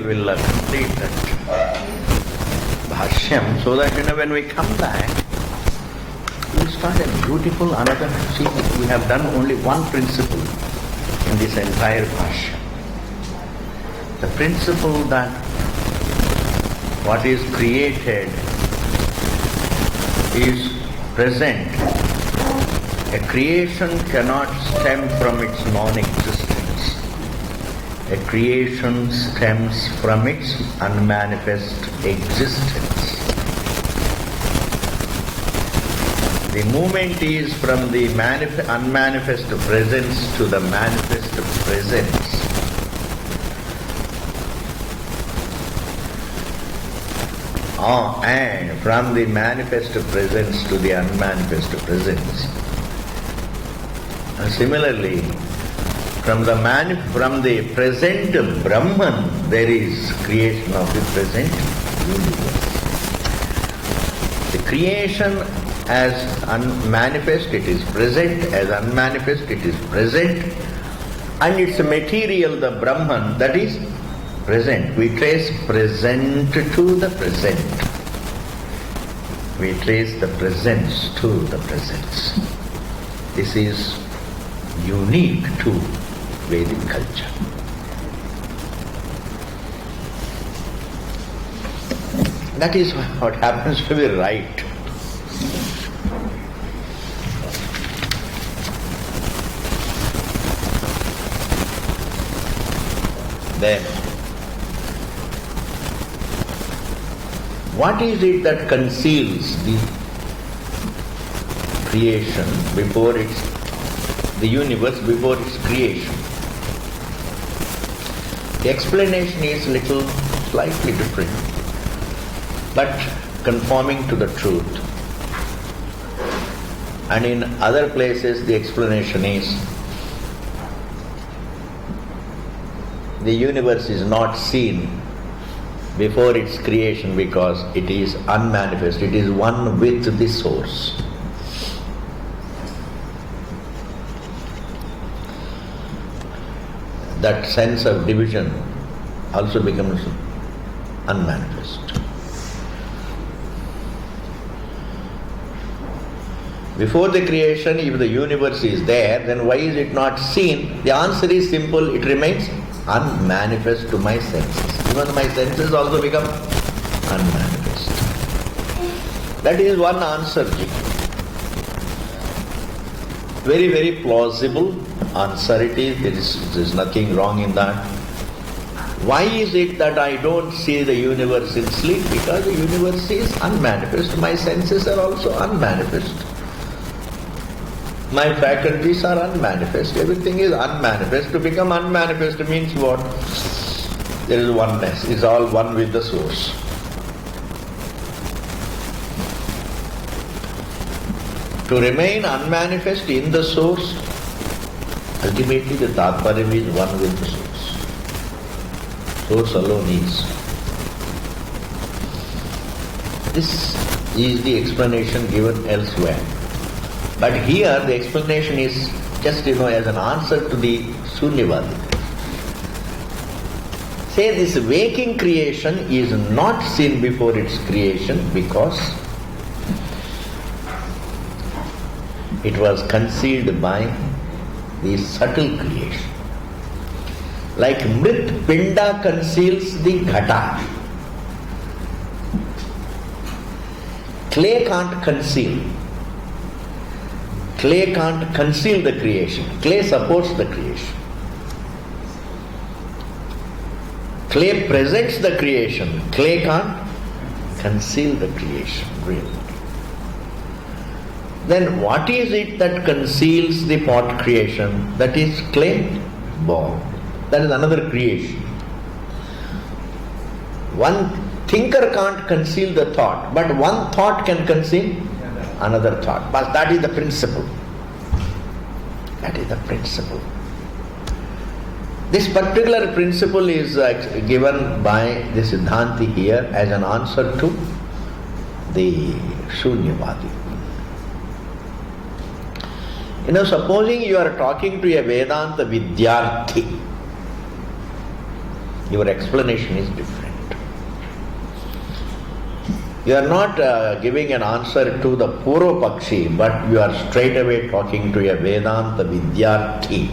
will complete that bhashyam, so that when we come back, we'll start a beautiful another. See, we have done only one principle in this entire bhashyam. The principle that what is created is present. A creation cannot stem from its non-existence. A creation stems from its unmanifest existence. The movement is from the unmanifest presence to the manifest presence. And from the manifest presence to the unmanifest presence. And similarly, from the present Brahman, there is creation of the present universe. The creation as unmanifest, it is present; as unmanifest, it is present, and its material, the Brahman, that is present. We trace present to the present. We trace the presence to the presence. This is unique to Vedic culture. That is what happens to be right. Then, what is it that conceals the creation before the universe before its creation? The explanation is slightly different, but conforming to the truth. And in other places the explanation is the universe is not seen before its creation because it is unmanifest, it is one with the source. That sense of division also becomes unmanifest. Before the creation, if the universe is there, then why is it not seen? The answer is simple, it remains unmanifest to my senses. Even my senses also become unmanifest. That is one answer. Very, very plausible answer it is. There is nothing wrong in that. Why is it that I don't see the universe in sleep? Because the universe is unmanifest. My senses are also unmanifest. My faculties are unmanifest. Everything is unmanifest. To become unmanifest means what? There is oneness. It's all one with the source. To remain unmanifest in the source, ultimately the Tatparya is one with the source. Source alone is. This is the explanation given elsewhere. But here the explanation is just as an answer to the Sunyavadi. Say this waking creation is not seen before its creation because it was concealed by the subtle creation. Like Mrit Pinda conceals the Ghata. Clay can't conceal. Clay can't conceal the creation. Clay supports the creation. Clay presents the creation. Clay can't conceal the creation, really. Then what is it that conceals the pot creation? That is clay ball. That is another creation. One thinker can't conceal the thought, but one thought can conceal another thought. But that is the principle. That is the principle. This particular principle is given by the Siddhanti here as an answer to the Shunyavadi. Supposing you are talking to a Vedanta Vidyarthi, Your explanation is different. You are not giving an answer to the Purvapakshi, but you are straight away talking to a Vedanta Vidyarthi.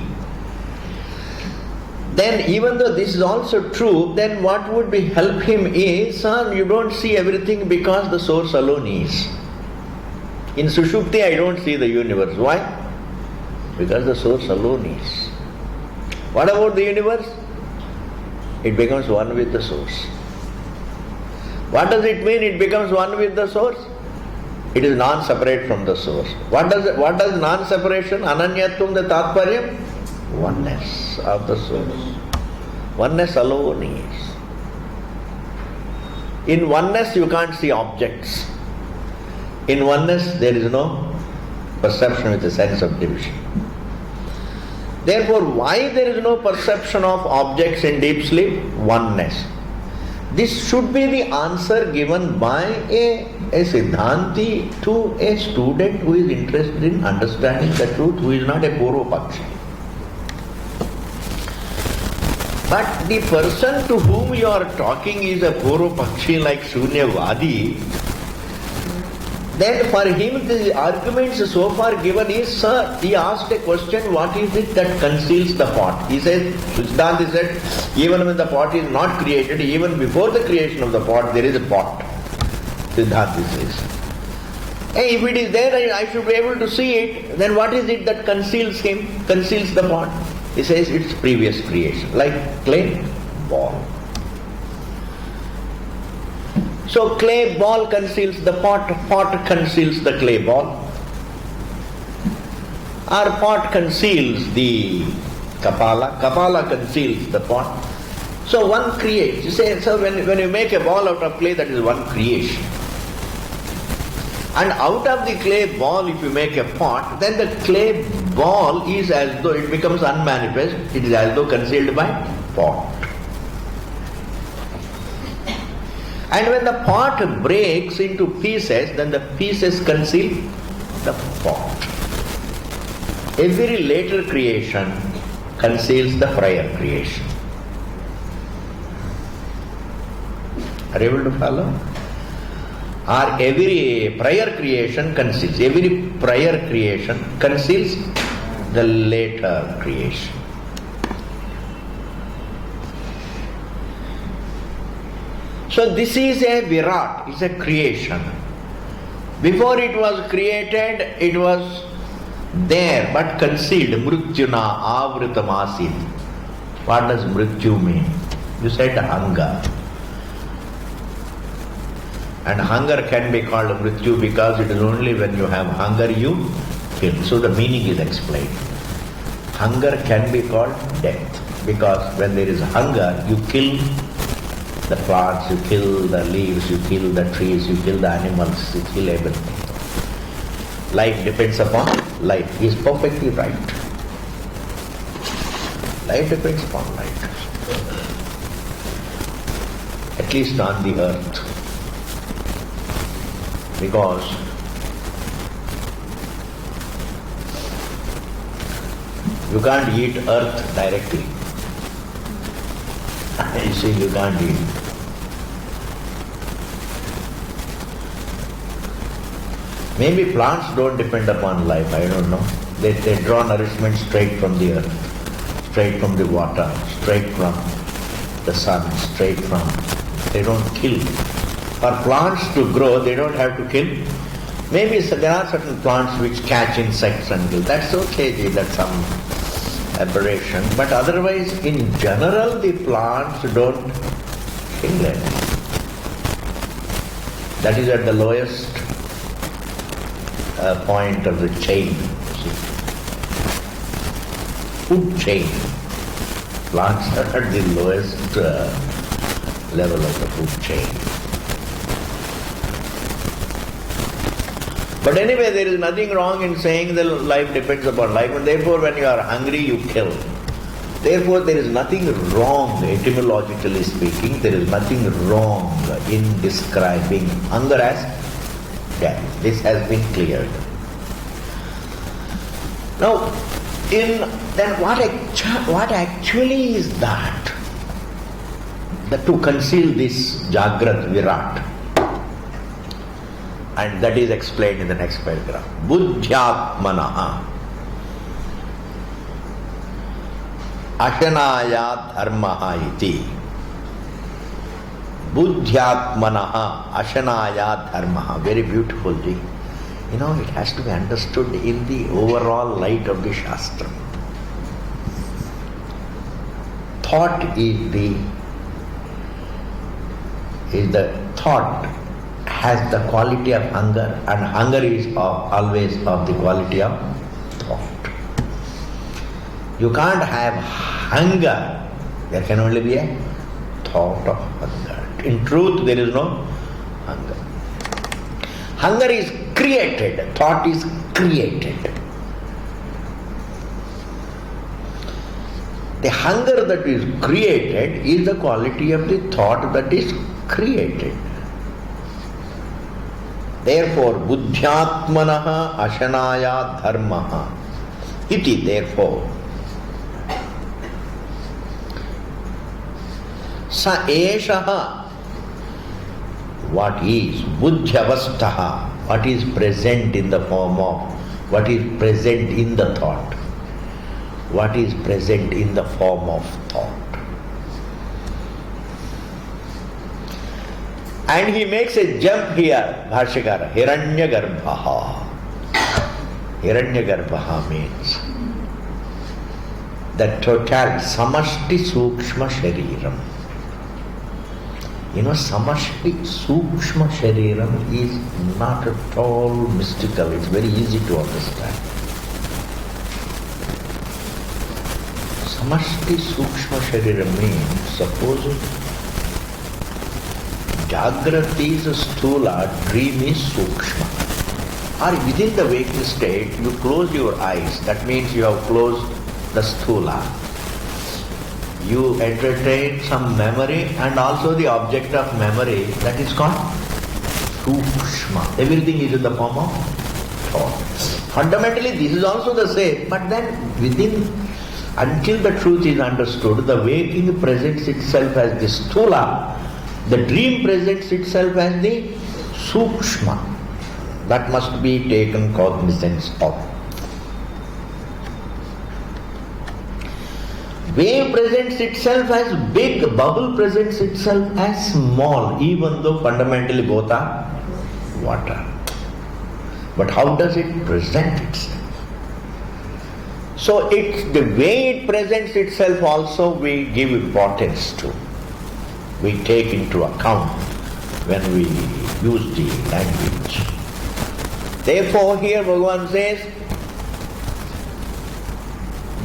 Then even though this is also true, then what would be help him is, son, you don't see everything because the source alone is. In Sushupti I don't see the universe. Why? Because the source alone is. What about the universe? It becomes one with the source. What does it mean it becomes one with the source? It is non-separate from the source. What does non-separation, ananyatvam, the tatparyam? Oneness of the source. Oneness alone is. In oneness you can't see objects. In oneness there is no perception with a sense of division. Therefore, why there is no perception of objects in deep sleep? Oneness. This should be the answer given by a Siddhanti to a student who is interested in understanding the truth, who is not a Purvapakshi. But the person to whom you are talking is a Purvapakshi like Shunyavadi, then for him the arguments so far given is, sir, he asked a question, what is it that conceals the pot? He said, Siddhanta said, even when the pot is not created, even before the creation of the pot, there is a pot. Siddhanta says. Hey, if it is there, I should be able to see it, then what is it that conceals him, conceals the pot? He says it's previous creation, like clay ball. So clay ball conceals the pot, pot conceals the clay ball. Or pot conceals the kapala, kapala conceals the pot. So one creates. You say, so when you make a ball out of clay, that is one creation. And out of the clay ball, if you make a pot, then the clay ball is as though it becomes unmanifest, it is as though concealed by pot. And when the pot breaks into pieces, then the pieces conceal the pot. Every later creation conceals the prior creation. Are you able to follow? Or every prior creation conceals, every prior creation conceals the later creation. So this is a Virat, it's a creation. Before it was created, it was there but concealed. Mrityuna avritam asit. What does Mrityu mean? You said hunger. And hunger can be called Mrityu because it is only when you have hunger you kill. So the meaning is explained. Hunger can be called death because when there is hunger, you kill the plants, you kill the leaves, you kill the trees, you kill the animals, you kill everything. Life depends upon life. He is perfectly right. Life depends upon life. At least on the earth. Because you can't eat earth directly. You see, you can't eat. Maybe plants don't depend upon life, I don't know. They draw nourishment straight from the earth, straight from the water, straight from the sun, straight from... They don't kill. For plants to grow, they don't have to kill. Maybe there are certain plants which catch insects and kill. That's okay, that's some aberration. But otherwise, in general, the plants don't kill anything. That is at the lowest point of the chain. Food chain. Plants are at the lowest level of the food chain. But anyway, there is nothing wrong in saying that life depends upon life, and therefore when you are hungry, you kill. Therefore, there is nothing wrong, etymologically speaking, there is nothing wrong in describing hunger as death. This has been cleared. Now, then what actually is that? to conceal this Jagrat Virat. And that is explained in the next paragraph. Buddhyatmanaha Ashanaya Dharmaha iti. Buddhyatmanaha Ashanaya Dharmaha. Very beautiful thing. You know, it has to be understood in the overall light of the Shastra. Thought is the thought has the quality of hunger, and hunger is always of the quality of thought. You can't have hunger, there can only be a thought of hunger. In truth, there is no hunger. Hunger is created, thought is created. The hunger that is created is the quality of the thought that is created. Therefore, buddhyatmanaha ashanaya dharmaha iti. Therefore, sa eshaha, what is buddhyavastaha, what is present in the form of, what is present in the thought, what is present in the form of thought. And he makes a jump here, Bhashyakara, Hiranyagarbhaha. Hiranyagarbhaha means the total samashti sukshma shariram. You know, samashti sukshma shariram is not at all mystical, it's very easy to understand. Samashti sukshma shariram means, supposing Jagrat is sthula, dream is sukshma. Or within the waking state, you close your eyes, that means you have closed the sthula. You entertain some memory and also the object of memory, that is called sukshma. Everything is in the form of thought. Fundamentally this is also the same, but then within, until the truth is understood, the waking presents itself as the sthula, the dream presents itself as the sukshma. That must be taken cognizance of. Wave presents itself as big, bubble presents itself as small, even though fundamentally both are water. But how does it present itself? So it's the way it presents itself also we give importance to. We take into account when we use the language. Therefore here Bhagavan says,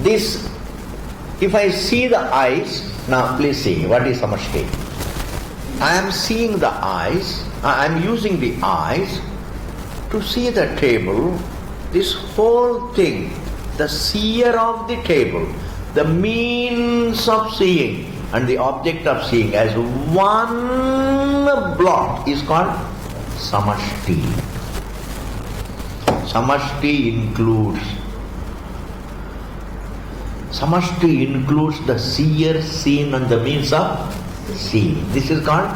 this, if I see the eyes, now please see, what is samashti? I am seeing the eyes, I am using the eyes to see the table, this whole thing, the seer of the table, the means of seeing, and the object of seeing as one block is called samashti. Samashti includes the seer, seen, and the means of seeing. This is called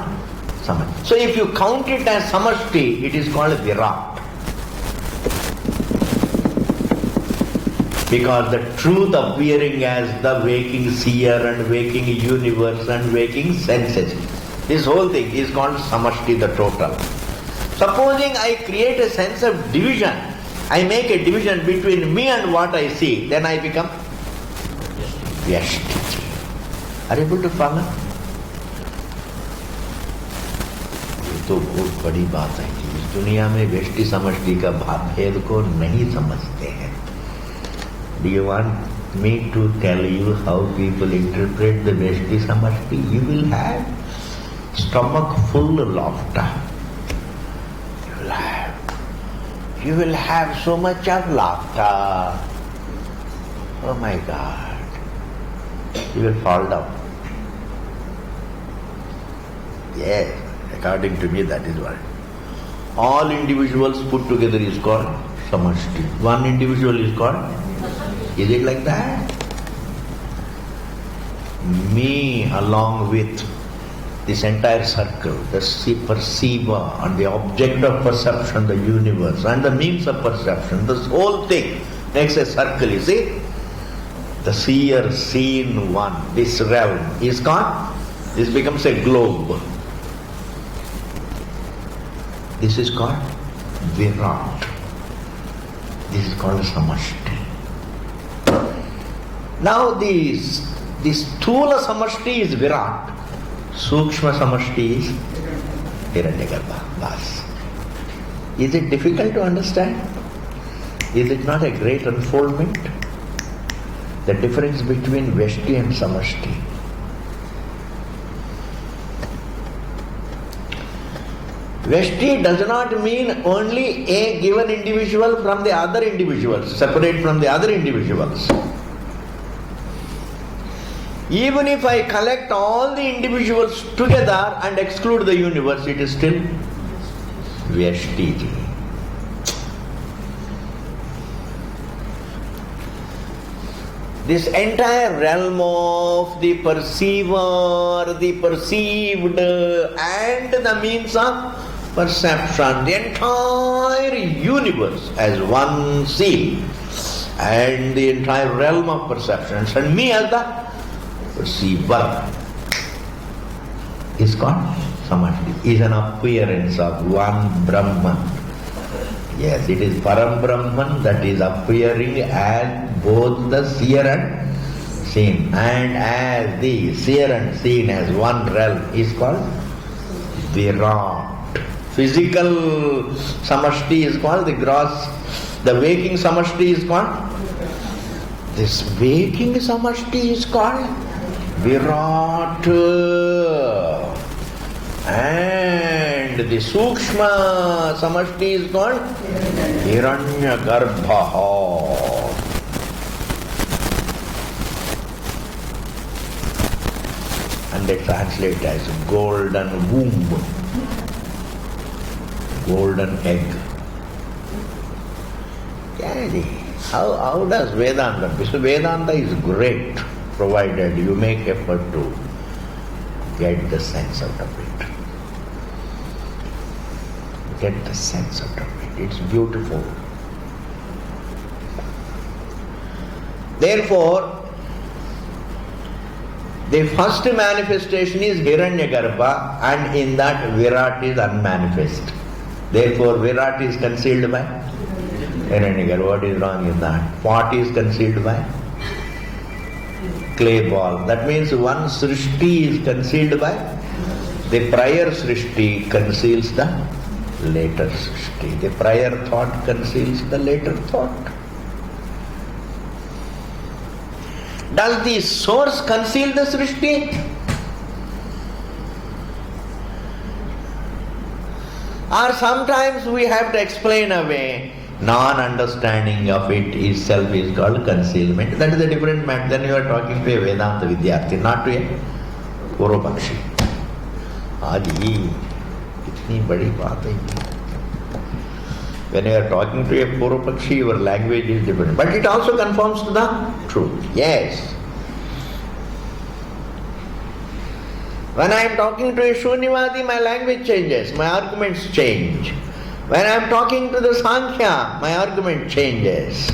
samashti. So if you count it as samashti, it is called virat. Because the truth appearing as the waking seer and waking universe and waking senses, this whole thing is called samashti, the total. Supposing I create a sense of division, I make a division between me and what I see, then I become vyashtiti. Are you able to follow? ये तो बहुत बड़ी बात है कि इस दुनिया में व्यष्टि समष्टि का भेद को नहीं समझते हैं. Do you want me to tell you how people interpret the Vyashti Samashti? You will have stomach full of laughter. You will have so much of laughter. Oh my God. You will fall down. Yes, according to me that is what. All individuals put together is called Samashti. One individual is called. Is it like that? Me along with this entire circle, the perceiver and the object of perception, the universe, and the means of perception, this whole thing makes a circle, you see. The seer, seen one, this realm is called, this becomes a globe. This is called Virat. This is called Samashti. Now this Sthula Samashti is Virat. Sukshma Samashti is Hiranyagarbha. Bas. Is it difficult to understand? Is it not a great unfoldment? The difference between Veshti and Samashti. Veshti does not mean only a given individual from the other individuals, separate from the other individuals. Even if I collect all the individuals together and exclude the universe, it is still Veshti. This entire realm of the perceiver, the perceived, and the means of perception, the entire universe as one scene, and the entire realm of perceptions, and me as the perceiver, is called Samashti, is an appearance of one Brahman. Yes, it is Param Brahman that is appearing as both the seer and seen, and as the seer and seen as one realm is called Virat. Physical Samashti is called the gross, the waking Samashti is called, this waking Samashti is called Virat, and the Sukshma Samashti is called Hiranyagarbha. And they translate as golden womb, golden egg. How does Vedanta? Because Vedanta is great, provided you make effort to get the sense out of it. Get the sense out of it. It's beautiful. Therefore, the first manifestation is Hiranyagarbha, and in that Virat is unmanifest. Therefore, Virat is concealed by Hiranyagarbha. What is wrong in that? Pot is concealed by clay ball. That means one Srishti is concealed by the prior Srishti conceals the later Srishti. The prior thought conceals the later thought. Does the source conceal the Srishti? Or sometimes we have to explain away. Non-understanding of it itself is called concealment. That is a different matter. Then you are talking to a Vedanta Vidyarthi, not to a Purvapakshi. Adi, itni badi baat hai. When you are talking to a Purvapakshi, your language is different. But it also conforms to the truth. Yes. When I am talking to a Shunyavadi, my language changes, my arguments change. When I am talking to the Sankhya, my argument changes.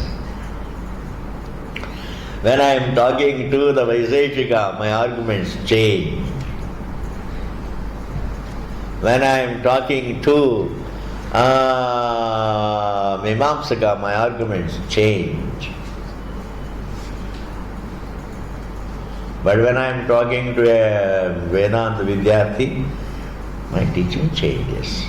When I am talking to the Vaiseshika, my arguments change. When I am talking to Mimamsaka, my arguments change. But when I am talking to a Vedanta Vidyarthi, my teaching changes.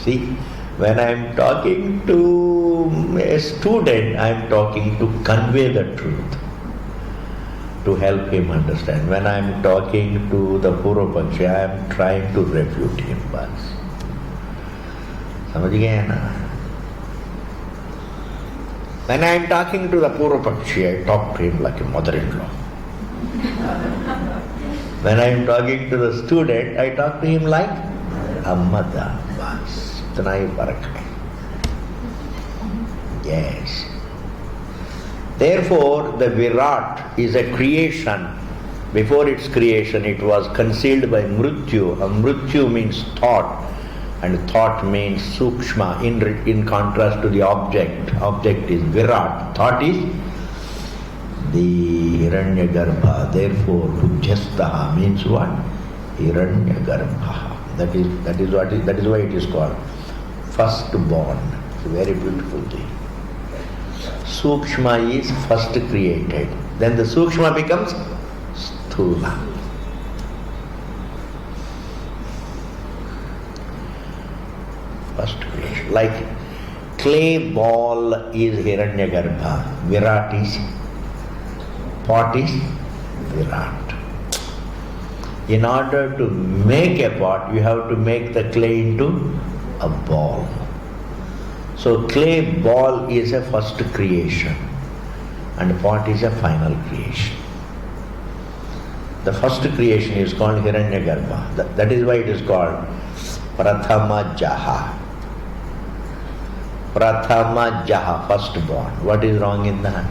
See, when I am talking to a student, I am talking to convey the truth, to help him understand. When I am talking to the Purvapakshi, I am trying to refute him. समझ गए ना? When I am talking to the Purvapakshi, I talk to him like a mother-in-law. When I am talking to the student, I talk to him like a mother. इतना ही फर्क है. Yes. Therefore, the Virat is a creation Before its creation, it was concealed by Mrityu. Mrityu means thought, and thought means Sukshma, in contrast to the object. Object is Virat. Thought is the Hiranyagarbha. Therefore, Pujyastaha means what? Hiranyagarbha. That is why it is called firstborn. It's a very beautiful thing. Sukshma is first created. Then the Sukshma becomes Sthula. First creation. Like clay ball is Hiranyagarbha. Virat is, pot is Virat. In order to make a pot, you have to make the clay into a ball. So clay ball is a first creation and pot is a final creation. The first creation is called Hiranyagarbha. That is why it is called Prathama Jaha. Prathama Jaha, firstborn. What is wrong in that?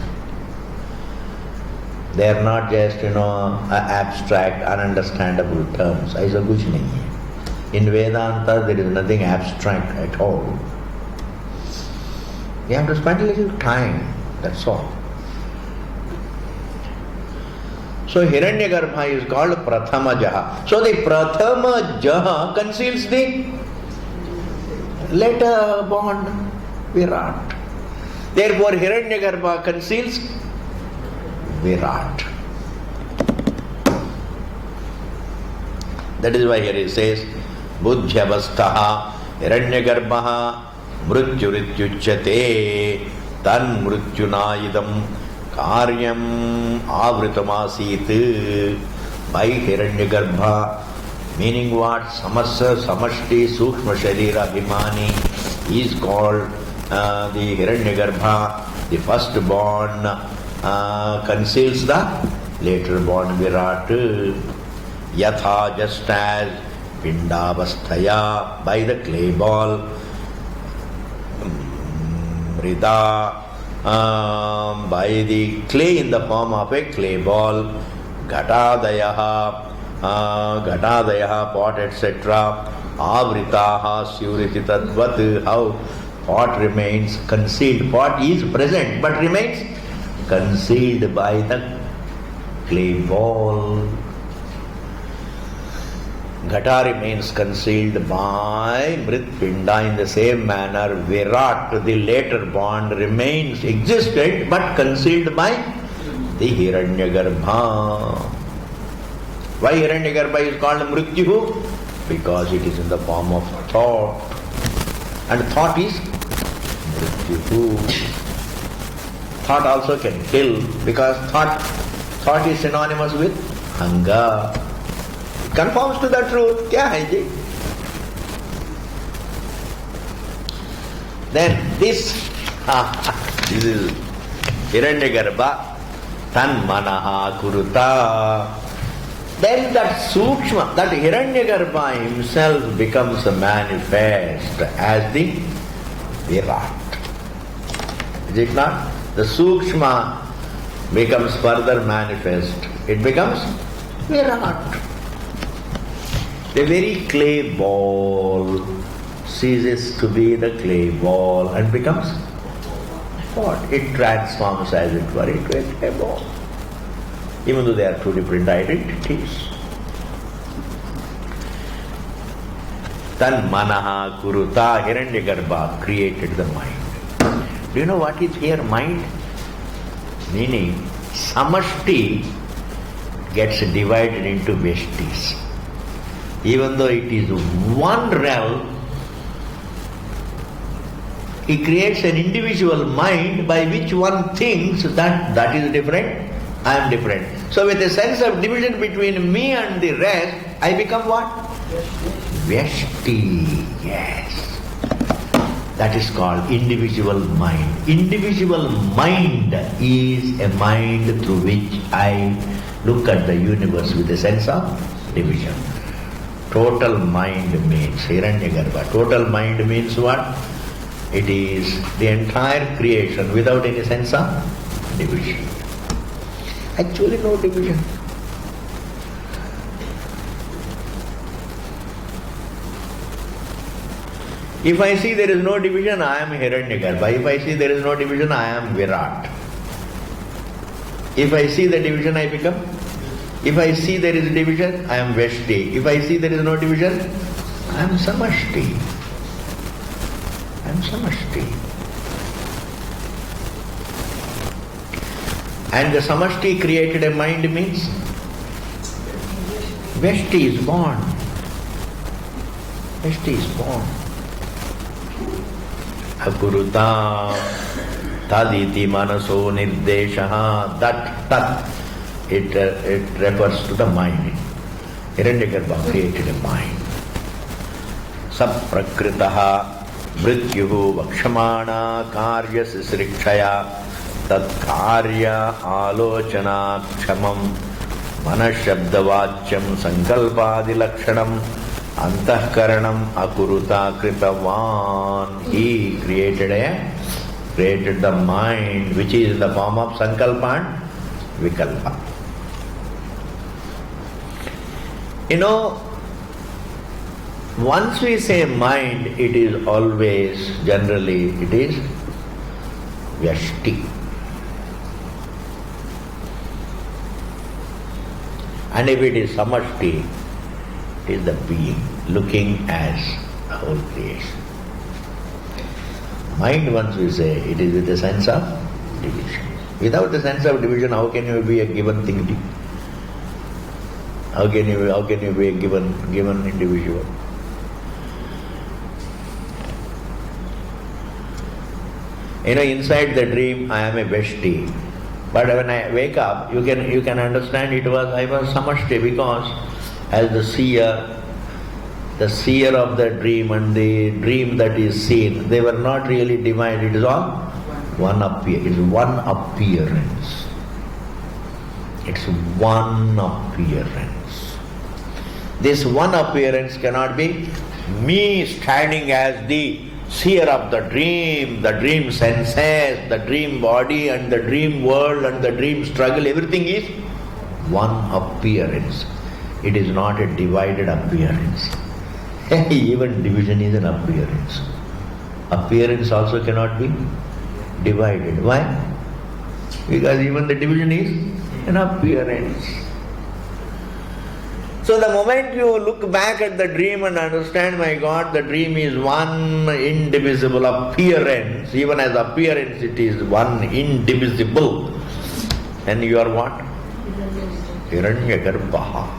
They are not just, abstract, ununderstandable terms. Aisa kuch nahi hai. In Vedanta, there is nothing abstract at all. You have to spend a little time, that's all. So Hiranyagarbha is called Prathama Jaha. So the Prathama Jaha conceals the later born Virat. Therefore Hiranyagarbha conceals Virat. That is why here it says Buddhyavastaha Hiranyagarbha Mrityurityuchyate Tan Mrityunayidam Karyam Avritamasit. By Hiranyagarbha, meaning what? Samasa Samashti Sukshma Sharira Abhimani is called the Hiranyagarbha, the firstborn, conceals the later born Virat. Yatha, just as Pindavasthaya, by the clay ball, Mrida, by the clay in the form of a clay ball, Ghatadayaha, pot, etc. Avritaha, Suriti Tadvat, how pot remains concealed. Pot is present but remains concealed by the clay ball. Ghata remains concealed by Mritpinda. In the same manner, Virat, the later born, remains existed but concealed by the Hiranyagarbha. Why Hiranyagarbha is called Mrityu? Because it is in the form of thought. And thought is Mrityu. Thought also can kill, because thought is synonymous with hunger. It conforms to the truth. Kya hai ji? Then this is Hiranyagarbha Tan Manaha Kuruta. Then that Sukshma, that Hiranyagarbha himself becomes manifest as the Virat. Is it not? The Sukshma becomes further manifest. It becomes Virat. The very clay ball ceases to be the clay ball and becomes what? It transforms, as it were, into a clay ball. Even though they are two different identities. Tan Manaha Kuruta, Hiranyagarbha created the mind. Do you know what is here mind? Meaning, Samashti gets divided into Veshtis. Even though it is one realm, he creates an individual mind by which one thinks that is different, I am different. So with a sense of division between me and the rest, I become what? Vyashti. Yes. That is called individual mind. Individual mind is a mind through which I look at the universe with a sense of division. Total mind means Hiranyagarbha. Total mind means what? It is the entire creation without any sense of division. Actually no division. If I see there is no division, I am Hiranyagarbha. If I see there is no division, I am Virat. If I see the division, I become. If I see there is division, I am Veshti. If I see there is no division, I am Samashti. I am Samashti. And the Samashti created a mind means Veshti is born. Veshti is born. Akuruta taditi manaso nirdeshaha. That it refers to the mind. Hiranyagarbha created a mind. Saprakritaha mrityuhu vakshamana karya sisrikshaya tat karya alochana kshamam manashabdavachyam sankalpadi lakshanam antahkaranam akuruta kritavan. He created the mind which is in the form of sankalpa and vikalpa. You know, once we say mind, it is always, generally, it is Vyashti. And if it is Samashti, it is the being, looking as the whole creation. Mind, once we say, it is with the sense of division. Without the sense of division, how can you be a given thing? How can you be a given individual? You know, inside the dream, I am a Veshti. But when I wake up, you can understand I was Samashti, because as the seer of the dream and the dream that is seen, they were not really divided. It is all one appearance. It's one appearance. It's one appearance. This one appearance cannot be me standing as the seer of the dream senses, the dream body and the dream world and the dream struggle. Everything is one appearance. It is not a divided appearance. Even division is an appearance. Appearance also cannot be divided. Why? Because even the division is an appearance. So the moment you look back at the dream and understand, my God, the dream is one indivisible appearance, even as appearance it is one indivisible, and you are what? Hiranyagarbha.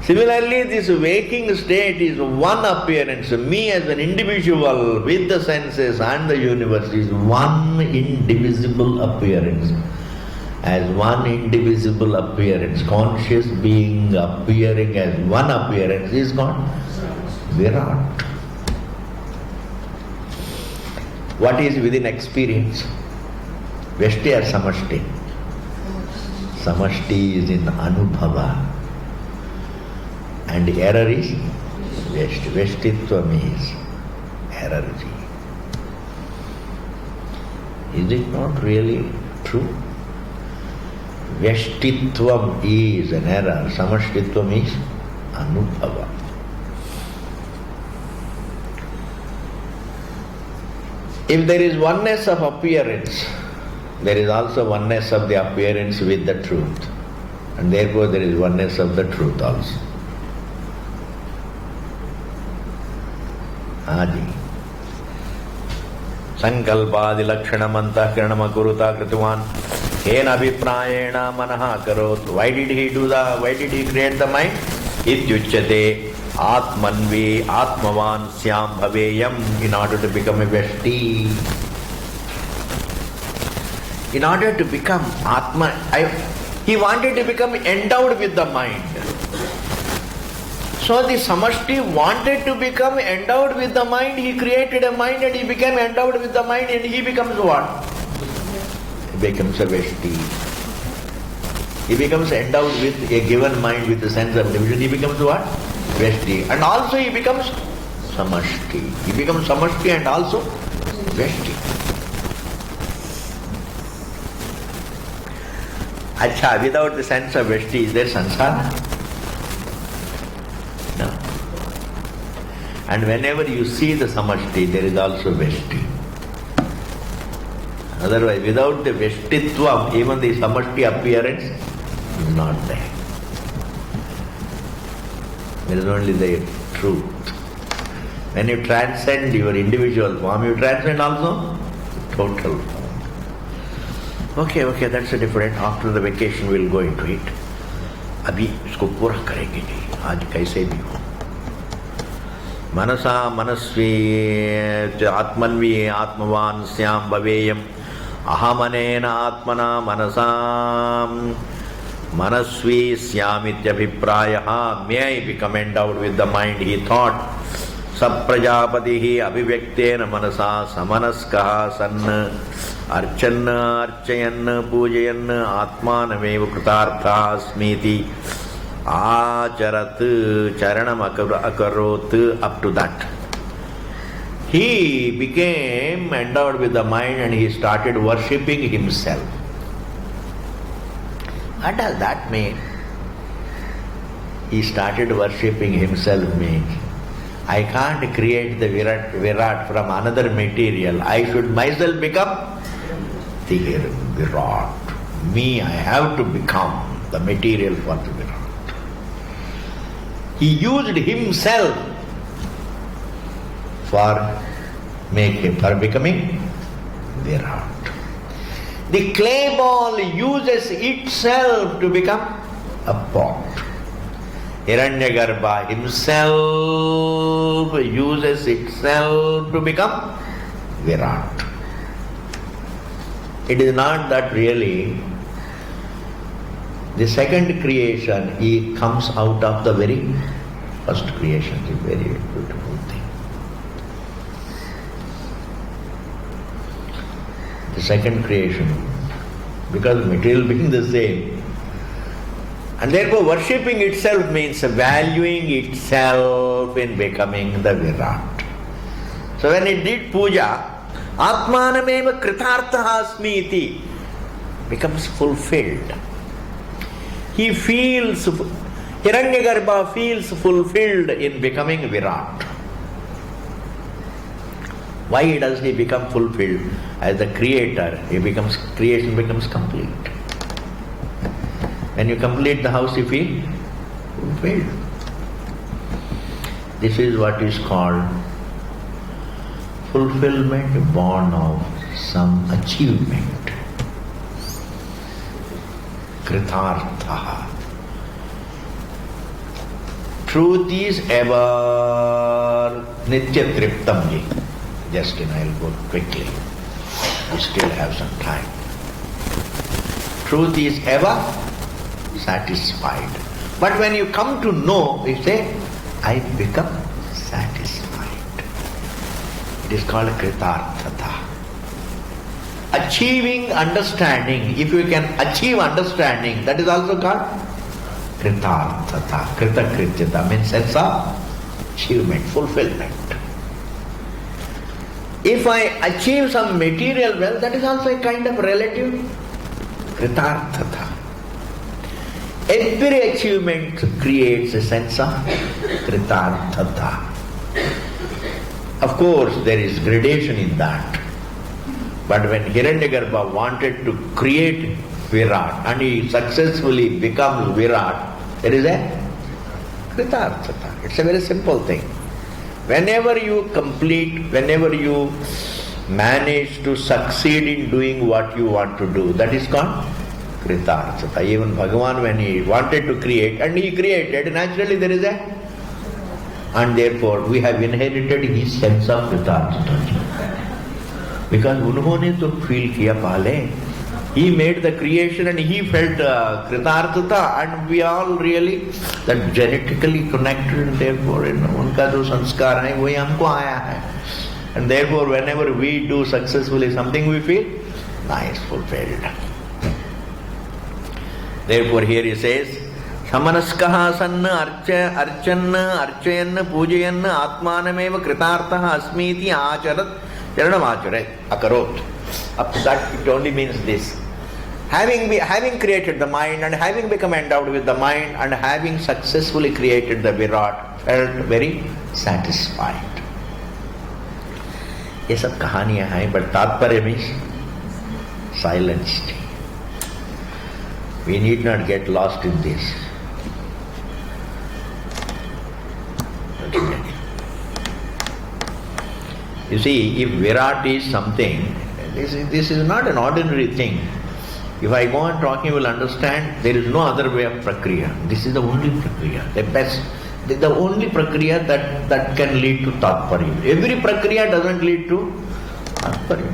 Similarly, this waking state is one appearance. Me as an individual with the senses and the universe is one indivisible appearance. As one indivisible appearance, conscious being appearing as one appearance is called Virat. What is within experience? Vyashti or Samashti? Samashti is in Anubhava. And error is Vyashti. Vyashtitvam is error. Is it not really true? Vyashtitvam is an error, Samashtitvam is Anubhava. If there is oneness of appearance, there is also oneness of the appearance with the truth. And therefore there is oneness of the truth also. Adi. Sankalpadi lakshanam antahkaranam akuruta krituvan Kena abhiprayena manaha karot. Why did he create the mind? Ityuchyate atmanvi atmavan syam bhaveyam, in order to become a Vyashti. In order to become Atma, he wanted to become endowed with the mind. So the Samashti wanted to become endowed with the mind. He created a mind and he became endowed with the mind, and he becomes what? He becomes a Vyashti. He becomes endowed with a given mind with the sense of division. He becomes what? Vyashti. And also he becomes Samashti. He becomes Samashti and also Vyashti. Acha, without the sense of Vyashti, is there Sansara? No. And whenever you see the Samashti, there is also Veshti. Otherwise, without the Veshtitva, even the Samashti appearance is not there. There is only the truth. When you transcend your individual form, you transcend also total form. Okay, that's a different. After the vacation, we'll go into it. अभी इसको पूरा करेंगे जी, आज कैसे भी हो. मनसा मनस्वी आत्मन्वी आत्मवान स्याम भवेयम अहमनेन आत्मना मनसा मनस्वी स्यामित्यभिप्रायः. May I become endowed with the mind, he thought. सप्रजापतिः अभिव्यक्तेन मनसा समनस्कः सन् अर्चन् अर्चयन् पूजयन् आत्मानमेव कृतार्थः अस्मीति आचरत् चरणम् अकरोत्. Up to that, he became endowed with the mind and he started worshipping himself. What does that mean? He started worshipping himself means, I can't create the Virat from another material. I should myself become the Virat. Me, I have to become the material for the Virat. He used himself for becoming Virat. The clay ball uses itself to become a pot. Hiranyagarbha himself uses itself to become Virat. It is not that really the second creation, he comes out of the very first creation. It's a very beautiful thing. The second creation, because material being the same, and therefore worshipping itself means valuing itself in becoming the Virat. So when it did puja, Atmanameva kritartha asmiti becomes fulfilled. He feels, Hiranyagarbha feels fulfilled in becoming Virat. Why does he become fulfilled? As the creator, creation becomes complete. When you complete the house, you feel fulfilled. This is what is called fulfillment born of some achievement. Kritartha. Truth is ever nitya triptamji. Just I'll go quickly. We still have some time. Truth is ever satisfied. But when you come to know, you say, I become satisfied. It is called kritarthata. Achieving understanding. If you can achieve understanding, that is also called kritarthata. Kritakrityata means sense of achievement, fulfillment. If I achieve some material wealth, that is also a kind of relative kritarthata. Every achievement creates a sense of kritarthata. Of course, there is gradation in that. But when Hiranyagarbha wanted to create Virat and he successfully becomes Virat, there is a kritarthata. It's a very simple thing. Whenever you complete, whenever you manage to succeed in doing what you want to do, that is called kritarthata. Even Bhagavan, when he wanted to create, and he created, naturally there is a, and therefore we have inherited his sense of kritarthata. Because unhone to feel kiya pale, he made the creation and he felt kritarthata, and we all really that genetically connected, and therefore unka jo sanskar hai wahi humko aaya hai, and therefore whenever we do successfully something, we feel nice, fulfilled. Therefore here he says, samanaskaha sanna archanna archayanna pujayanna atmanameva kritartha asmiti acharat charanam acharat akarot. Up to that it only means this. Having created the mind and having become endowed with the mind and having successfully created the Virat, felt very satisfied. ये सब कहानियां हैं, but तात्पर्य means silenced. We need not get lost in this. You see, if Virat is something, this is not an ordinary thing. If I go on talking, you will understand there is no other way of prakriya. This is the only prakriya, the best, the only prakriya that can lead to tatparya. Every prakriya doesn't lead to tatparya.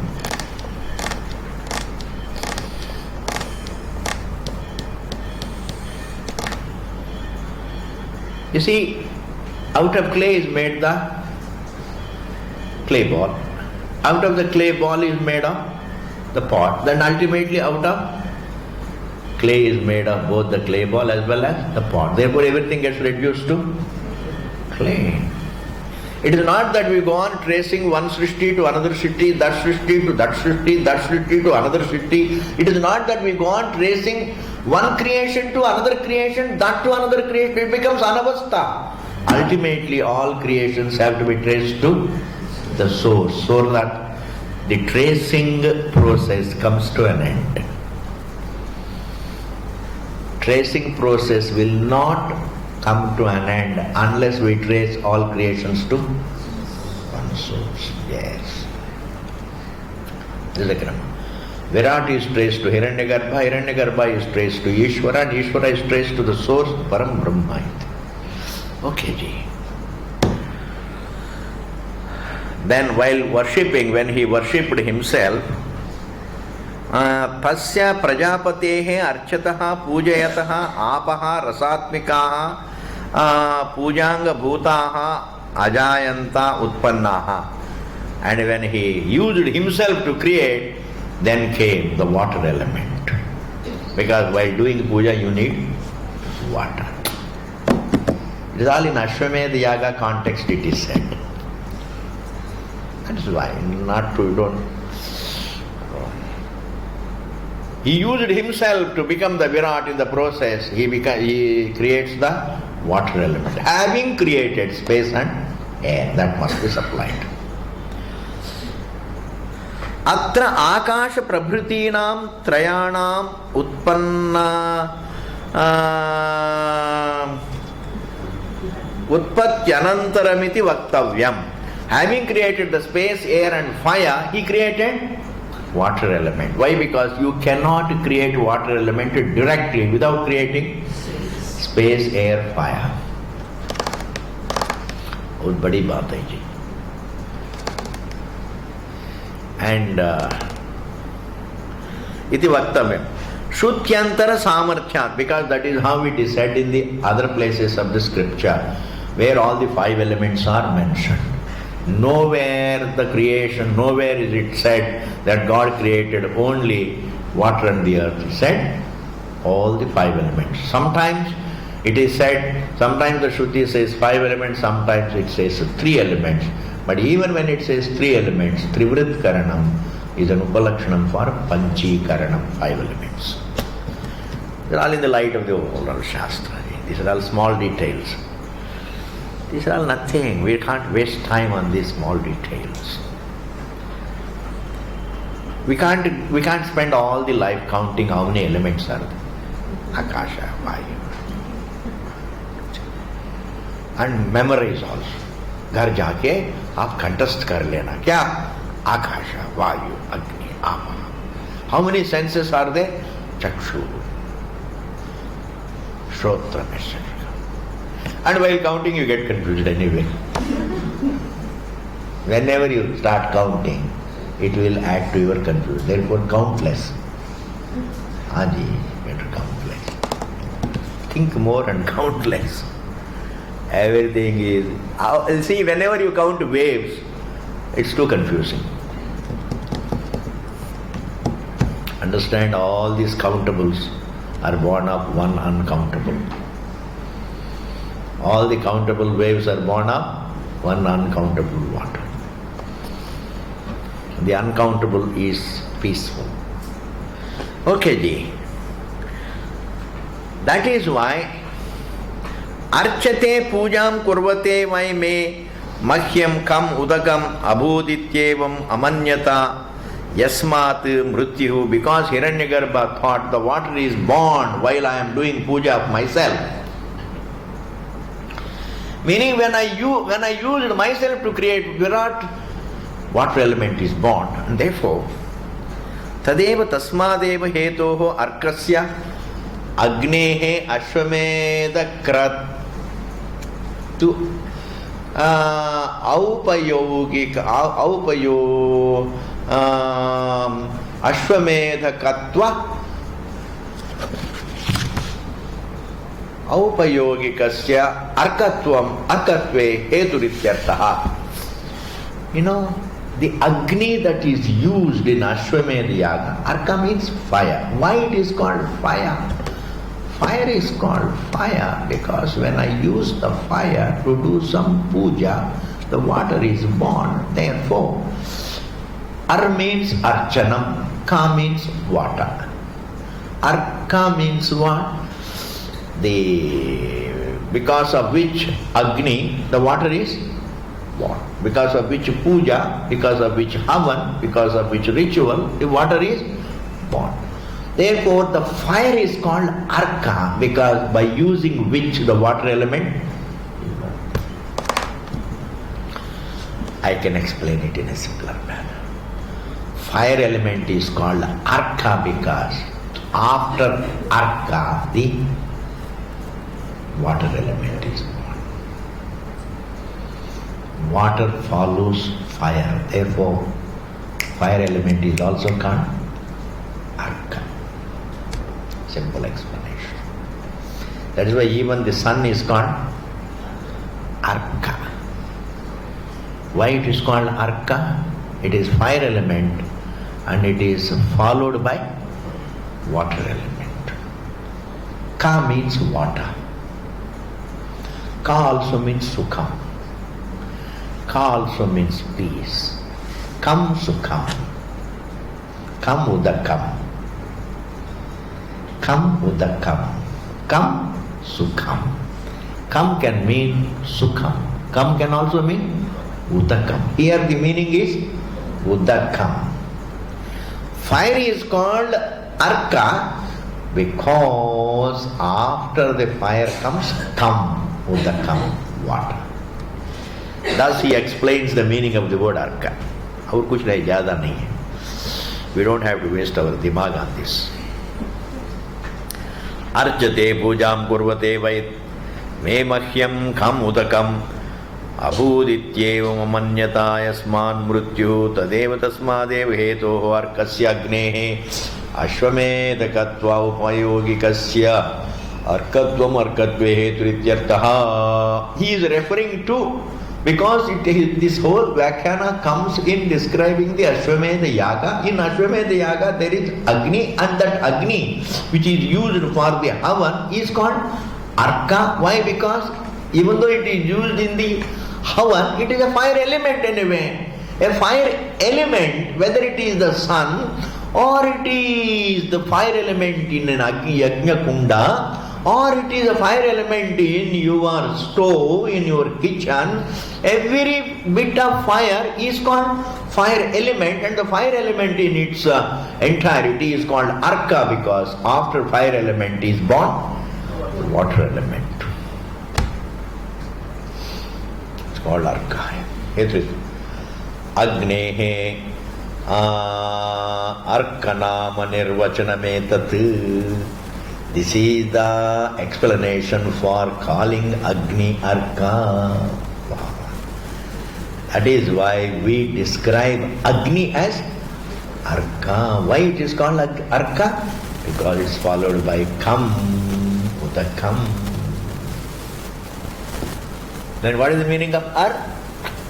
You see, out of clay is made the clay ball. Out of the clay ball is made of the pot. Then ultimately out of clay is made of both the clay ball as well as the pot. Therefore everything gets reduced to clay. It is not that we go on tracing one Srishti to another Srishti, that Srishti to that Srishti, that Srishti to another Srishti. It is not that we go on tracing one creation to another creation, that to another creation. It becomes anavastha. Ultimately all creations have to be traced to the source, so that the tracing process comes to an end. Tracing process will not come to an end unless we trace all creations to one source. Yes. This is the Krama. Virat is traced to Hiranyagarbha, Hiranyagarbha is traced to Ishvara, and Ishvara is traced to the source, Param Brahma. Okay, ji. Then while worshipping, when he worshipped himself, tasya prajapatehe archataha pujayataha apaha rasatmikaha pujanga bhutaha ajayanta utpannaha. And when he used himself to create, then came the water element. Because while doing puja you need water. It is all in Ashwamedha Yaga context it is said. That is why, not to, don't. He used himself to become the Virat in the process. He creates the water element. Having created space and air, that must be supplied. Atra akasha prabhritinam trayanam utpanna utpatyanantaramiti vaktavyam. Having created the space, air and fire, he created water element. Why? Because you cannot create water element directly without creating space, air, fire. बहुत बड़ी बात है जी. And iti vaktavya Shrutyantara samarthyat, because that is how it is said in the other places of the scripture where all the five elements are mentioned. Nowhere the creation, nowhere is it said that God created only water and the earth. He said all the five elements. Sometimes it is said, sometimes the Shruti says five elements, sometimes it says three elements. But even when it says three elements, Trivrit Karanam is an Upalakshanam for Panchi Karanam, five elements. They are all in the light of the overall Shastra. These are all small details. These are all nothing. We can't waste time on these small details. We can't spend all the life counting how many elements are there. Akasha, Vayu. And memorize also. घर जाके आप contest कर लेना. क्या? Akasha, Vayu, Agni, Ama. How many senses are there? Chakshu, Shrotra, etc. And while counting you get confused anyway. Whenever you start counting, it will add to your confusion. Therefore count less. Haji, better count less. Think more and count less. Everything is... See, whenever you count waves, it's too confusing. Understand, all these countables are born of one uncountable. All the countable waves are born of one uncountable water. The uncountable is peaceful. Okay, ji. That is why Archate pujam kurvate vai me mahyam kam udakam abhudityevam amanyata yasmat mrityu. Because Hiranyagarbha thought the water is born while I am doing puja of myself. Meaning when I used myself to create Virat, water element is born. And therefore, tadeva tasmadeva hetoho arkasya agnehe ashwamedha kratu ashwamedha katva aupayogikasya arkatve heturityartaha. The Agni that is used in Ashwamedha Yaga, Arka means fire. Why it is called fire? Fire is called fire because when I use the fire to do some puja, the water is born. Therefore, Ar means Archanam, Ka means water. Arka means what? Because of which Agni, the water is born. Because of which puja, because of which havan, because of which ritual, the water is born. Therefore, the fire is called Arka because by using which the water element is born. I can explain it in a simpler manner. Fire element is called Arka because after Arka, the water element is born. Water follows fire. Therefore, fire element is also called Arka. Simple explanation. That is why even the sun is called Arka. Why it is called Arka? It is fire element and it is followed by water element. Ka means water. Ka also means Sukham. Ka also means peace. Kam Sukham. Kam Udakam. Kam Udakam. Kam Sukham. Kam can mean Sukham. Kam can also mean Udakam. Here the meaning is Udakam. Fire is called Arka because after the fire comes Kam Udakam, water. Thus he explains the meaning of the word Arka. और कुछ नहीं, ज़्यादा नहीं है. We don't have to waste our दिमाग on this. अर्चते पूजां कुर्वते वै मे मह्यं खम उदकम् अभूदित्येवं मन्यता यस्मान् मृत्युः तदेव तस्मादेव हेतोः अर्कस्य अग्नेः अश्वमेधकत्वा उपयोगिकस्य अर्कत्वम् अर्कत्वे हेतुरित्यर्थः. He is referring to, because this whole Vyakhyana comes in describing the Ashwamedha Yaga. In Ashwamedha Yaga there is Agni, and that Agni which is used for the Havan is called Arka. Why? Because even though it is used in the Havan, it is a fire element anyway. A fire element, whether it is the sun or it is the fire element in an Yajna Kunda, or it is a fire element in your stove, in your kitchen, every bit of fire is called fire element, and the fire element in its entirety is called Arka because after fire element is born, water element. It's called Arka. It is Agnehe Arkanama Nirvachanametat. This is the explanation for calling Agni Arka. That is why we describe Agni as Arka. Why it is called Arka? Because it's followed by Kam, Udakam. Then what is the meaning of Ar?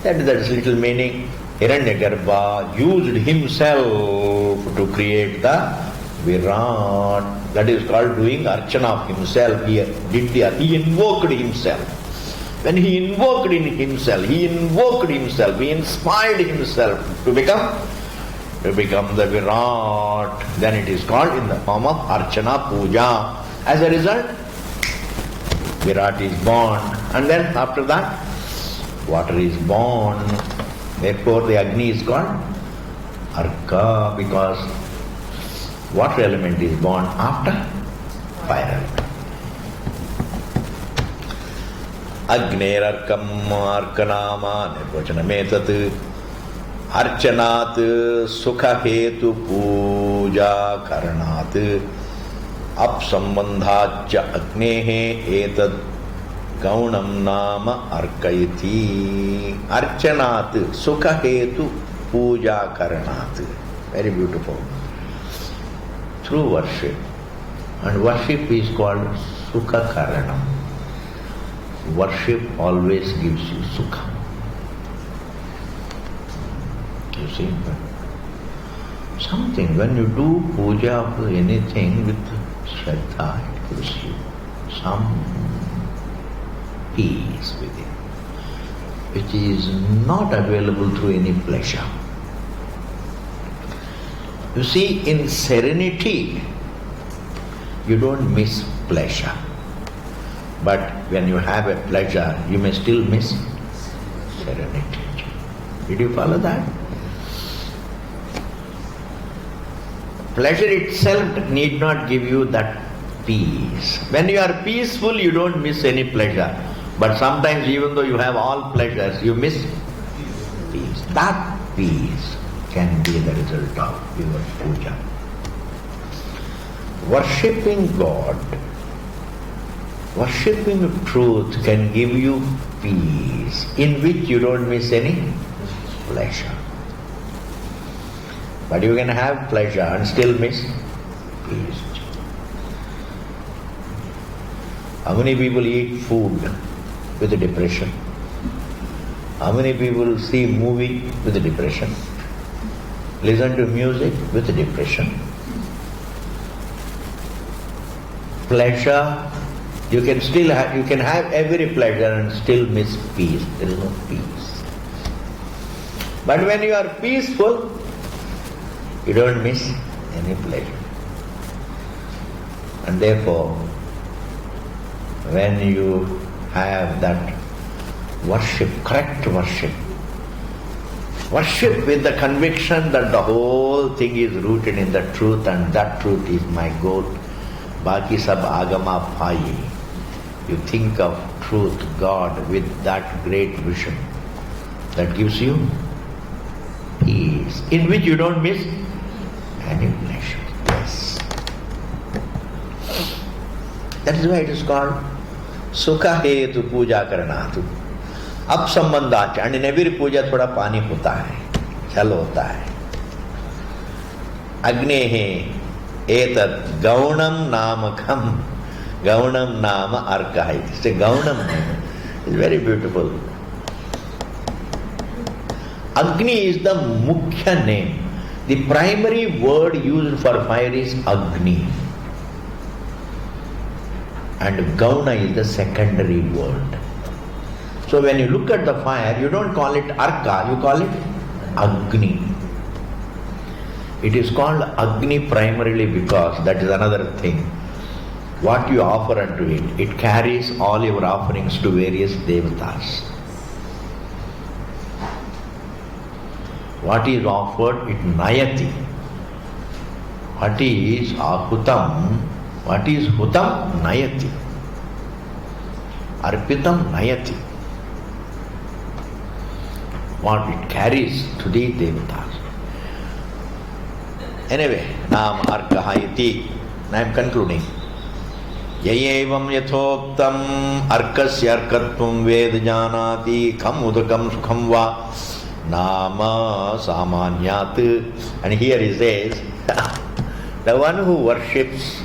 That is little meaning. Hiranyagarbha used himself to create the Virat. That is called doing Archana of himself. He invoked himself. When he invoked in himself, he inspired himself to become the Virat. Then it is called in the form of Archana Puja. As a result, Virat is born, and then after that, water is born. Therefore, the Agni is called Arka, because water element is born after fire element. Agnerarkam Arkanama Nirvachanametat Archanat Sukha Hetu Puja Karanat Apsambandhacha Agnehe Etad Gaunam Nama Arkayati. Archanat Sukha Hetu Puja Karanat. Very beautiful. Through worship. And worship is called Sukha Karanam. Worship always gives you sukha. You see, something, when you do puja of anything with Shraddha, it gives you some peace within, which is not available through any pleasure. You see, in serenity, you don't miss pleasure. But when you have a pleasure, you may still miss serenity. Did you follow that? Pleasure itself need not give you that peace. When you are peaceful, you don't miss any pleasure. But sometimes even though you have all pleasures, you miss peace. That peace can be the result of your puja. Worshipping God, worshipping truth can give you peace, in which you don't miss any pleasure. But you can have pleasure and still miss peace. How many people eat food with depression? How many people see movie with depression? Listen to music with depression? Pleasure, you can still have, you can have every pleasure and still miss peace. There is no peace. But when you are peaceful, you don't miss any pleasure. And therefore, when you have that worship, correct worship, worship with the conviction that the whole thing is rooted in the truth and that truth is my goal. Baki sab agama phayi. You think of truth, God, with that great vision that gives you peace, in which you don't miss any pleasure. Yes. That is why it is called Sukha Hetu Puja Karanatu. Up Sambandhacha. And in every puja thoda pani hota hai, jal hota hai. Agnehe Etat Gaunam Namakam. Gaunam Nama Arkahai. It's a Gaunam name. It's very beautiful. Agni is the Mukhya name. The primary word used for fire is Agni. And Gauna is the secondary word. So when you look at the fire, you don't call it Arka, you call it Agni. It is called Agni primarily because that is another thing. What you offer unto it, it carries all your offerings to various devatas. What is offered, it nayati. What is ahutam, what is hutam, nayati. Arpitam, nayati. What it carries to the devatas. Anyway, Nam Arkahayati. I am concluding. Yayevam yathoktam arkasya arkatvam ved janati kham udakam sukham va nama samanyat. And here he says, the one who worships,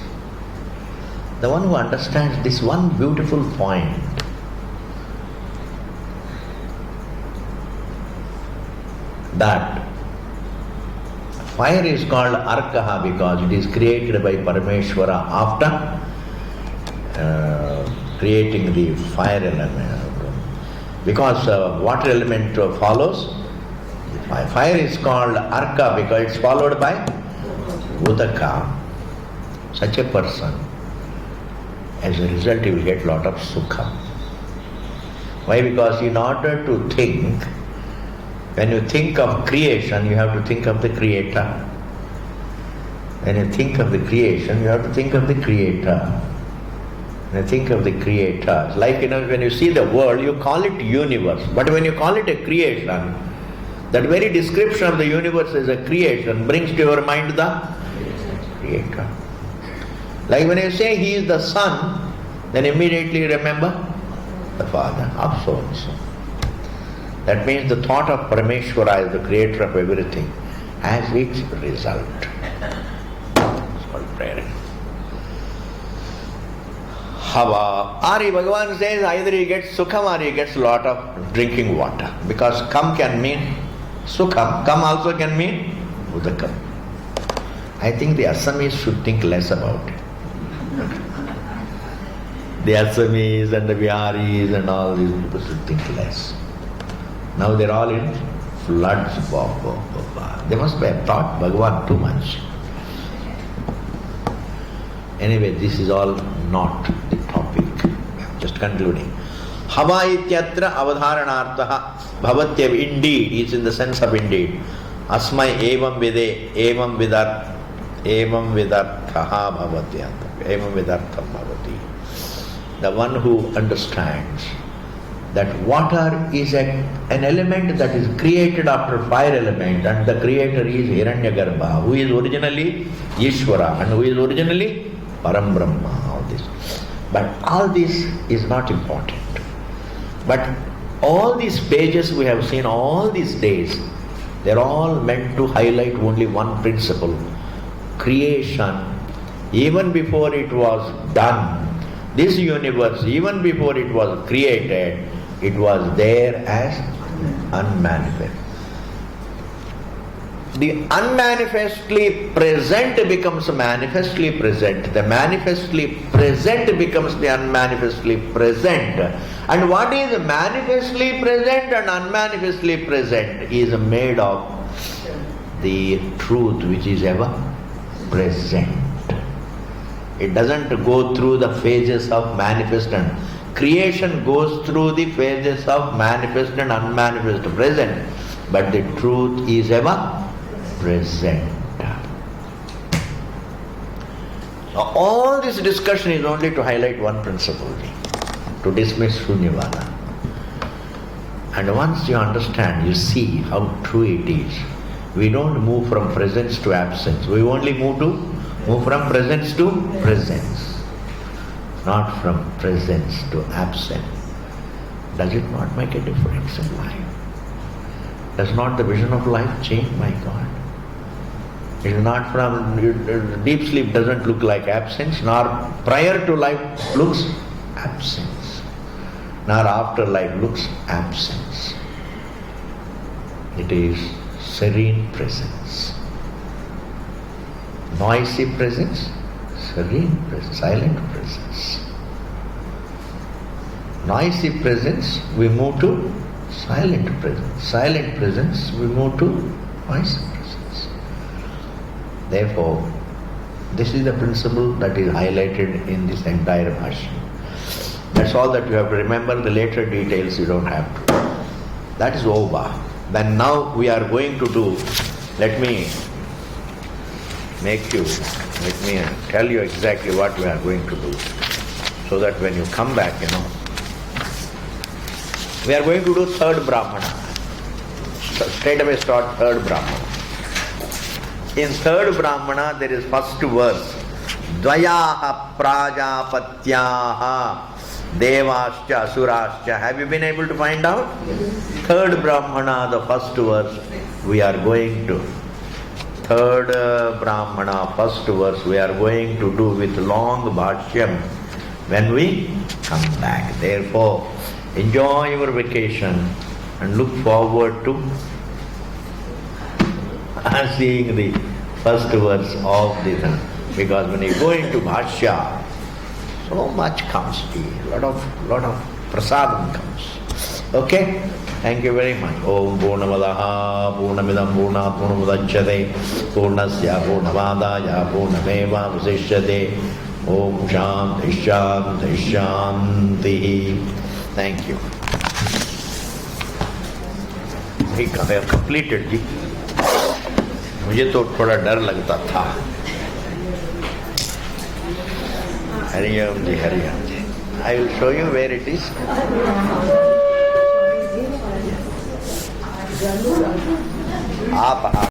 the one who understands this one beautiful point, that fire is called Arkaha because it is created by Parameshwara after creating the fire element. Because water element follows, fire is called Arka because it's followed by Udaka. Such a person As a result, you will get lot of sukha. Why? Because in order to think, when you think of creation, you have to think of the creator. When you think of the creation, you have to think of the creator. When you think of the creator, like when you see the world, you call it universe. But when you call it a creation, that very description of the universe as a creation brings to your mind the creator. Like when you say he is the son, then immediately remember the father of so and so. That means the thought of Parameshwara as the creator of everything has its result. It's called prayer. Hava. Ari Bhagavan says either he gets sukham or he gets a lot of drinking water. Because kam can mean sukham. Kam also can mean udakam. I think the Assamese should think less about it. The Assamese and the Biharis and all these people should think less. Now they're all in floods. They must have thought Bhagavan too much. Anyway, this is all not the topic. Just concluding. Hava ityatra avadharanartha bhavatyev, indeed, is in the sense of indeed. Asmai evam vide evam vidarthaha bhavatyanta. Evam vidartham bhavati. The one who understands that water is an element that is created after fire element, and the creator is Hiranyagarbha, who is originally Ishvara and who is originally Param Brahma. All this. But all this is not important. But all these pages we have seen all these days, they are all meant to highlight only one principle. Creation, even before it was done, this universe, even before it was created, it was there as unmanifest. The unmanifestly present becomes manifestly present. The manifestly present becomes the unmanifestly present. And what is manifestly present and unmanifestly present is made of the truth which is ever present. It doesn't go through the phases of manifest and creation goes through the phases of manifest and unmanifest present, but the truth is ever present. So all this discussion is only to highlight one principle, to dismiss Shunyavada. And once you understand, you see how true it is. We don't move from presence to absence. We only move from presence to presence, not from presence to absence. Does it not make a difference in life? Does not the vision of life change, my God? It is not from, deep sleep doesn't look like absence, nor prior to life looks absence, nor after life looks absence. It is serene presence. Noisy presence, serene presence, silent presence. Noisy presence, we move to silent presence. Silent presence, we move to noisy presence. Therefore, this is the principle that is highlighted in this entire bhashya. That's all that you have to remember. The later details you don't have to. That is over. Then now we are going to do, let me tell you exactly what we are going to do, so that when you come back, we are going to do third Brahmana. Straight away start third Brahmana. In third Brahmana there is first verse, Dvayaha Prajapatyaha Devascha Asurascha. Have you been able to find out? Third Brahmana, the first verse, we are going to. Third Brahmana, first verse, we are going to do with long bhashyam when we come back. Therefore, enjoy your vacation and look forward to seeing the first verse of this. Because when you go into bhashya, so much comes to you, lot of prasadam comes. Okay? Thank you very much. Om Purnamadaha Purnamidam Purnat Purnamudachyate Purnasya Purnamadaya Purnameva Vasishyate Om Shanti Shanti Shanti. Thank you. I have completed जी. मुझे तो थोड़ा डर लगता था. हरिओम जी, हरिओम जी. I will show you where it is. आप